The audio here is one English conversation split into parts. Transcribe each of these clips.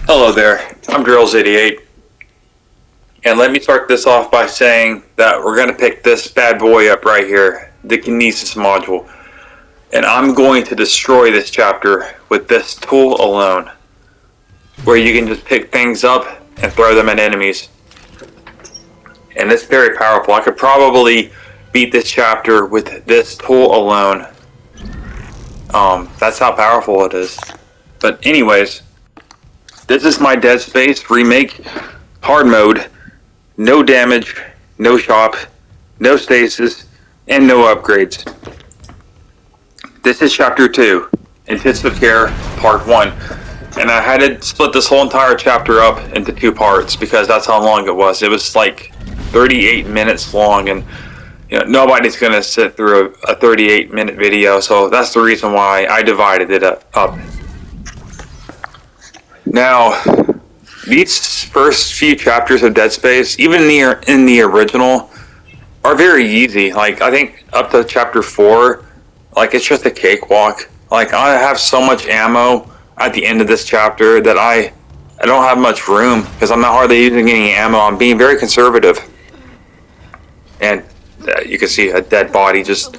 Hello there, I'm Drills88, and let me start this off by saying that we're going to pick this bad boy up right here, the Kinesis module, and I'm going to destroy this chapter with this tool alone, where you can just pick things up and throw them at enemies. And it's very powerful. I could probably beat this chapter with this tool alone. That's how powerful it is. But anyways, this is my Dead Space Remake hard mode. No damage, no shop, no stasis, and no upgrades. This is Chapter 2, Intensive Care, Part 1. And I had to split this whole entire chapter up into 2 parts because that's how long it was. It was like 38 minutes long, and you know, nobody's going to sit through a 38-minute video, so that's the reason why I divided it up. Now, these first few chapters of Dead Space, even in the original, are very easy. Like, I think up to chapter 4, like, it's just a cakewalk. Like, I have so much ammo at the end of this chapter that I don't have much room because I'm not hardly using any ammo. I'm being very conservative. And you can see a dead body just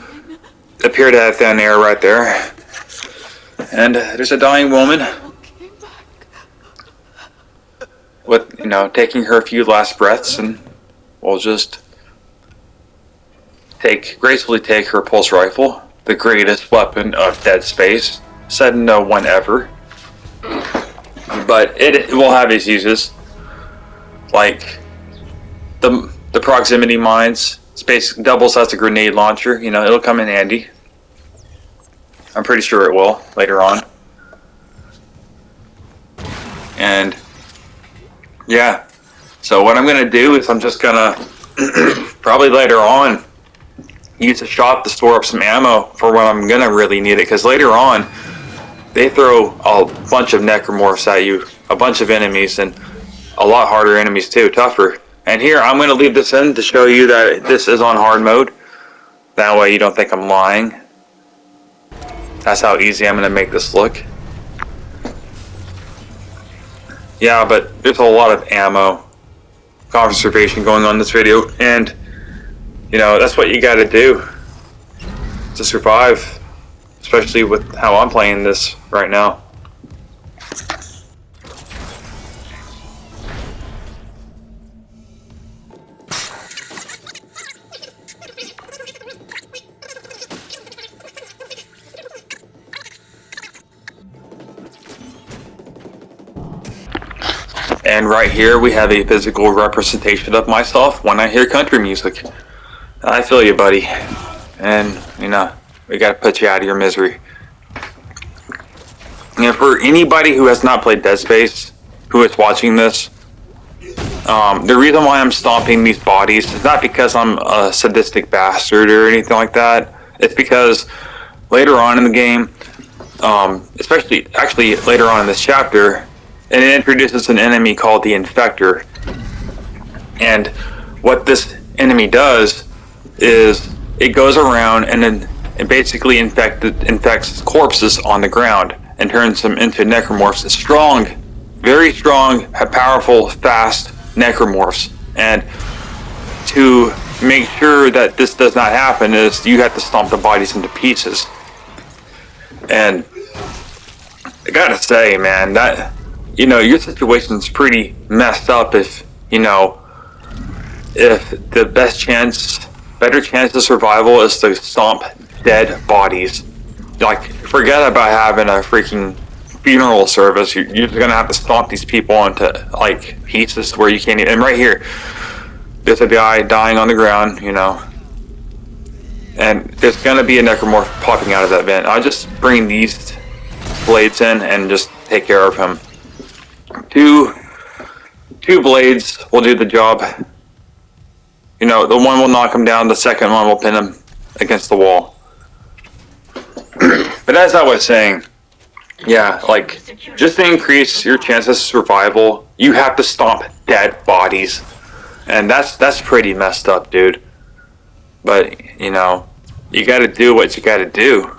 appeared out of thin air right there. And there's a dying woman with, taking her few last breaths, and we'll just gracefully take her pulse rifle, the greatest weapon of Dead Space, said no one ever. But it will have its uses, like the proximity mines. Space doubles as a grenade launcher. It'll come in handy. I'm pretty sure it will later on. And yeah, so what I'm gonna do is I'm just gonna probably later on use a shop to store up some ammo for when I'm gonna really need it, because later on they throw a bunch of necromorphs at you, a bunch of enemies, and a lot harder enemies too, tougher. And here I'm gonna leave this in to show you that this is on hard mode. That way you don't think I'm lying. That's how easy I'm gonna make this look. Yeah, but there's a lot of ammo conservation going on in this video, and that's what you gotta do to survive, especially with how I'm playing this right now. And right here we have a physical representation of myself when I hear country music. I feel you, buddy. And, we gotta put you out of your misery. And for anybody who has not played Dead Space, who is watching this, the reason why I'm stomping these bodies is not because I'm a sadistic bastard or anything like that. It's because later on in the game, actually later on in this chapter, and it introduces an enemy called the Infector. And what this enemy does is it goes around and then it basically infects corpses on the ground and turns them into necromorphs. Strong, very strong, powerful, fast necromorphs. And to make sure that this does not happen is you have to stomp the bodies into pieces. And I gotta say, man, that your situation's pretty messed up if the better chance of survival is to stomp dead bodies. Like, forget about having a freaking funeral service. You're just gonna have to stomp these people into like pieces where you can't even. And right here, there's a guy dying on the ground, and there's gonna be a necromorph popping out of that vent. I'll just bring these blades in and just take care of him. Two blades will do the job. The one will knock him down, the second one will pin him against the wall. But as I was saying, yeah, like, just to increase your chances of survival, you have to stomp dead bodies. And that's pretty messed up, dude. But, you gotta do what you gotta do.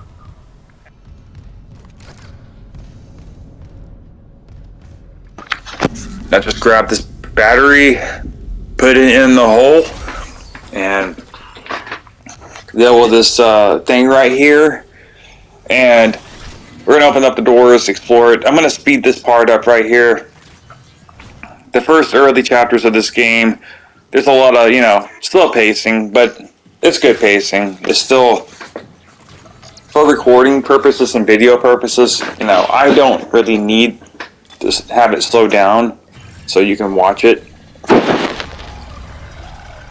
I just grab this battery, put it in the hole, and deal with this thing right here. And we're gonna open up the doors, explore it. I'm gonna speed this part up right here. The first early chapters of this game, there's a lot of, slow pacing, but it's good pacing. It's still, for recording purposes and video purposes, I don't really need to have it slow down so you can watch it.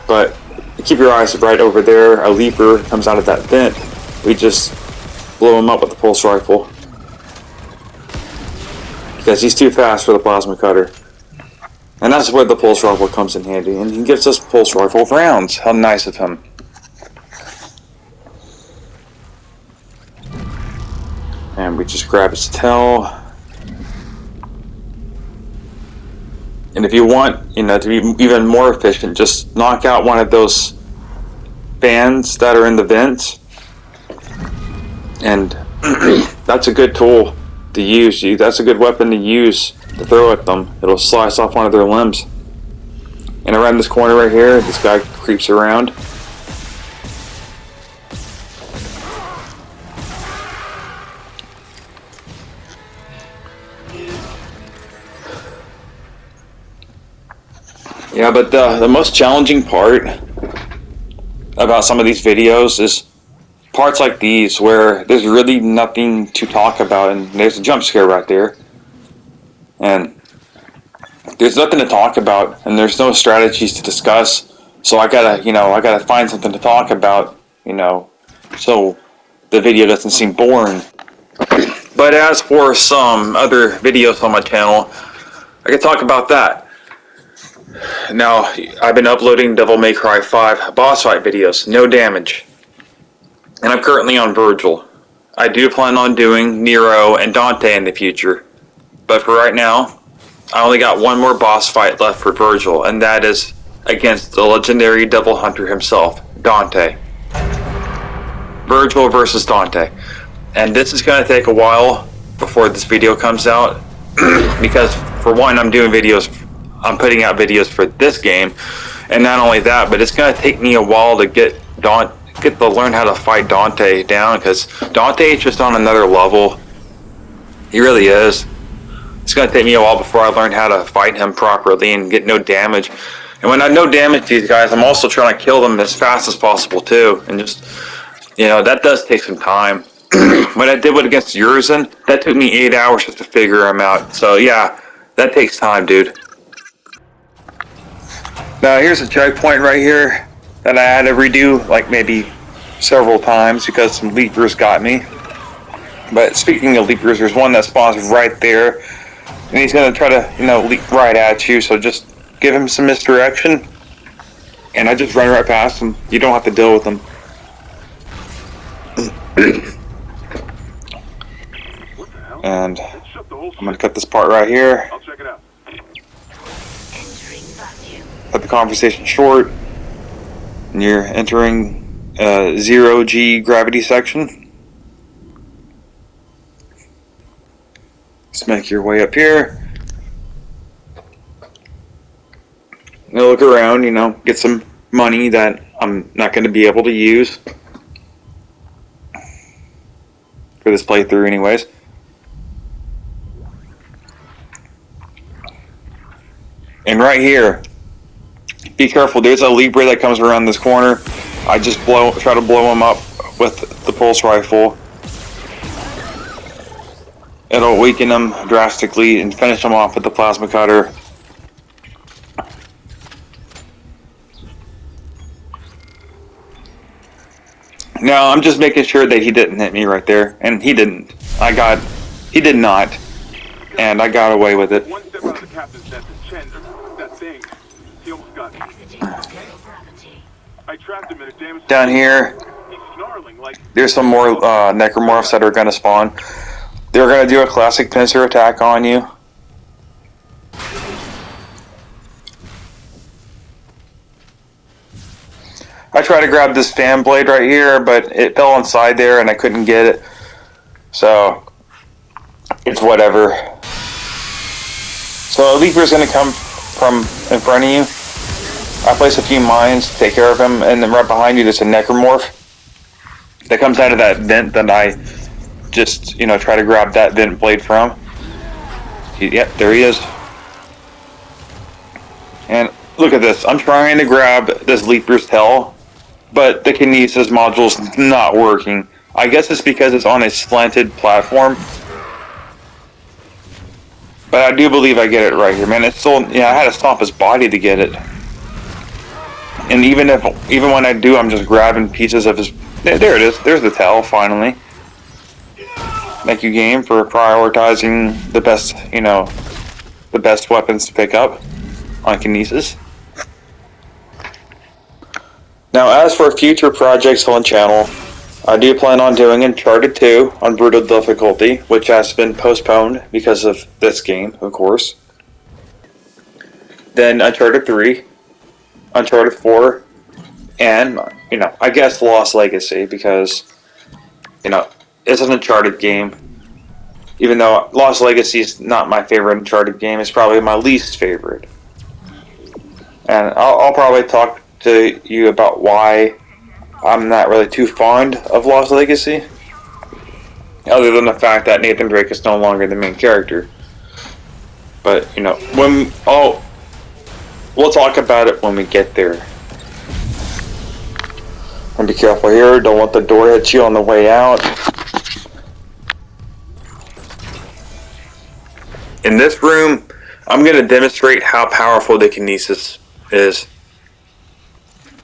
But keep your eyes right over there. A leaper comes out of that vent. We just blow him up with the pulse rifle, because he's too fast for the plasma cutter. And that's where the pulse rifle comes in handy. And he gives us pulse rifle rounds. How nice of him. And we just grab his tail. And if you want, to be even more efficient, just knock out one of those fans that are in the vents. And that's a good tool to use. That's a good weapon to use to throw at them. It'll slice off one of their limbs. And around this corner right here, this guy creeps around. Yeah, but the most challenging part about some of these videos is parts like these where there's really nothing to talk about, and there's a jump scare right there. And there's nothing to talk about, and there's no strategies to discuss. So I gotta find something to talk about, so the video doesn't seem boring. But as for some other videos on my channel, I can talk about that. Now, I've been uploading Devil May Cry 5 boss fight videos, no damage. And I'm currently on Virgil. I do plan on doing Nero and Dante in the future. But for right now, I only got one more boss fight left for Virgil, and that is against the legendary Devil Hunter himself, Dante. Virgil versus Dante. And this is going to take a while before this video comes out, because for one, I'm putting out videos for this game, and not only that, but it's going to take me a while to get to learn how to fight Dante down, because Dante is just on another level. He really is. It's going to take me a while before I learn how to fight him properly and get no damage. And when I no damage these guys, I'm also trying to kill them as fast as possible too. And just, that does take some time. When I did it against Urizen, that took me 8 hours just to figure him out. So yeah, that takes time, dude. Now here's a checkpoint right here that I had to redo like maybe several times because some leapers got me. But speaking of leapers, there's one that spawns right there, and he's going to try to, leap right at you, so just give him some misdirection, and I just run right past him. You don't have to deal with him. And I'm going to cut this part right here. I'll check it out. Cut the conversation short, and you're entering 0G gravity section. Just make your way up here. Now look around, get some money that I'm not going to be able to use for this playthrough anyways. And right here, be careful, there's a Libre that comes around this corner. I just try to blow him up with the pulse rifle. It'll weaken him drastically and finish him off with the plasma cutter. Now I'm just making sure that he didn't hit me right there, and he didn't. He did not, and I got away with it. One step out of the captain's desk is Chen, that thing. He almost got me. I trapped him in a damaged Down here, he's snarling like there's some more necromorphs that are going to spawn. They're going to do a classic pincer attack on you. I tried to grab this fan blade right here, but it fell inside there and I couldn't get it. So, it's whatever. So a leaper is going to come from in front of you. I place a few mines to take care of him, and then right behind you there's a necromorph that comes out of that vent that I just, try to grab that vent blade from. Yep, there he is. And look at this. I'm trying to grab this leaper's tail, but the kinesis module's not working. I guess it's because it's on a slanted platform. But I do believe I get it right here, man. It's still, I had to stomp his body to get it. And even when I do, I'm just grabbing pieces of his. There it is. There's the tail, finally. Thank you, game, for prioritizing the best, the best weapons to pick up on kinesis. Now, as for future projects on the channel, I do plan on doing Uncharted 2 on brutal difficulty, which has been postponed because of this game, of course. Then Uncharted 3, Uncharted 4, and, I guess Lost Legacy, because, it's an Uncharted game. Even though Lost Legacy is not my favorite Uncharted game, it's probably my least favorite. And I'll probably talk to you about why I'm not really too fond of Lost Legacy, other than the fact that Nathan Drake is no longer the main character. But, we'll talk about it when we get there. And be careful here, don't let the door hit you on the way out. In this room, I'm going to demonstrate how powerful the kinesis is.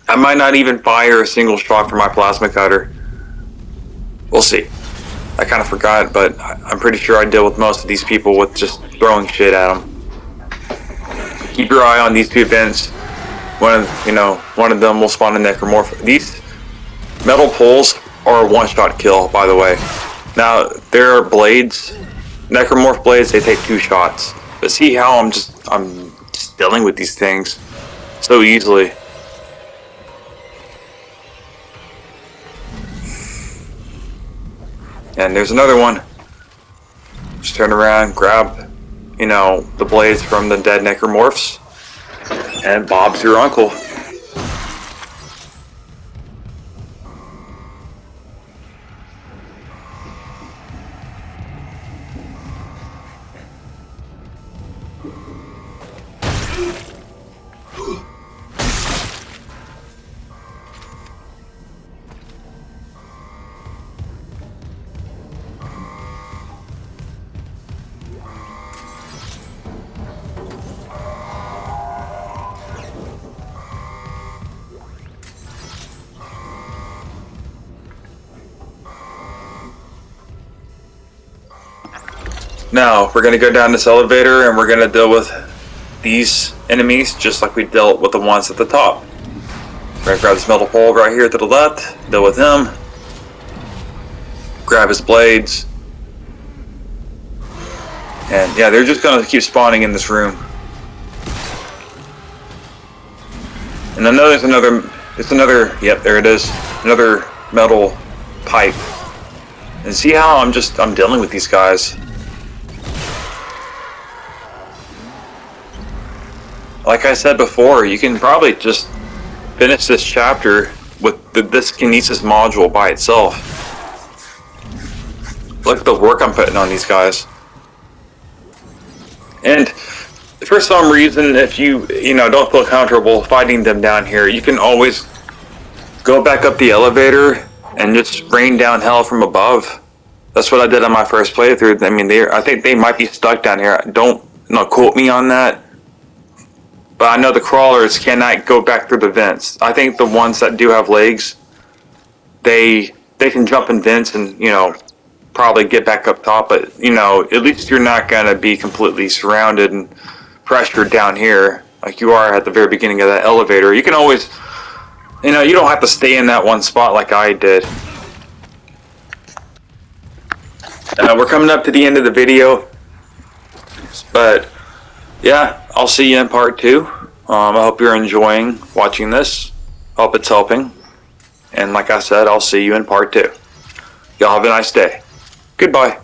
I might not even fire a single shot from my plasma cutter. We'll see. I kind of forgot, but I'm pretty sure I deal with most of these people with just throwing shit at them. Keep your eye on these two vents. One of them will spawn a necromorph. These metal poles are a one-shot kill, by the way. Now, there are blades, necromorph blades, they take 2 shots. But see how I'm just dealing with these things so easily. And there's another one. Just turn around, grab, the blades from the dead necromorphs, and Bob's your uncle. Now, we're going to go down this elevator and we're going to deal with these enemies just like we dealt with the ones at the top. We're going to grab this metal pole right here to the left, deal with him, grab his blades, and yeah, they're just going to keep spawning in this room. And I know there's another, yep, there it is, another metal pipe. And see how I'm dealing with these guys. Like I said before, you can probably just finish this chapter with this kinesis module by itself. Look at the work I'm putting on these guys. And for some reason, if you don't feel comfortable fighting them down here, you can always go back up the elevator and just rain down hell from above. That's what I did on my first playthrough. I mean, I think they might be stuck down here. Don't quote me on that. But I know the crawlers cannot go back through the vents. I think the ones that do have legs, they can jump in vents and, probably get back up top. But, at least you're not going to be completely surrounded and pressured down here like you are at the very beginning of that elevator. You can always, you don't have to stay in that one spot like I did. We're coming up to the end of the video. But, yeah. I'll see you in part 2. I hope you're enjoying watching this. Hope it's helping. And like I said, I'll see you in part 2. Y'all have a nice day. Goodbye.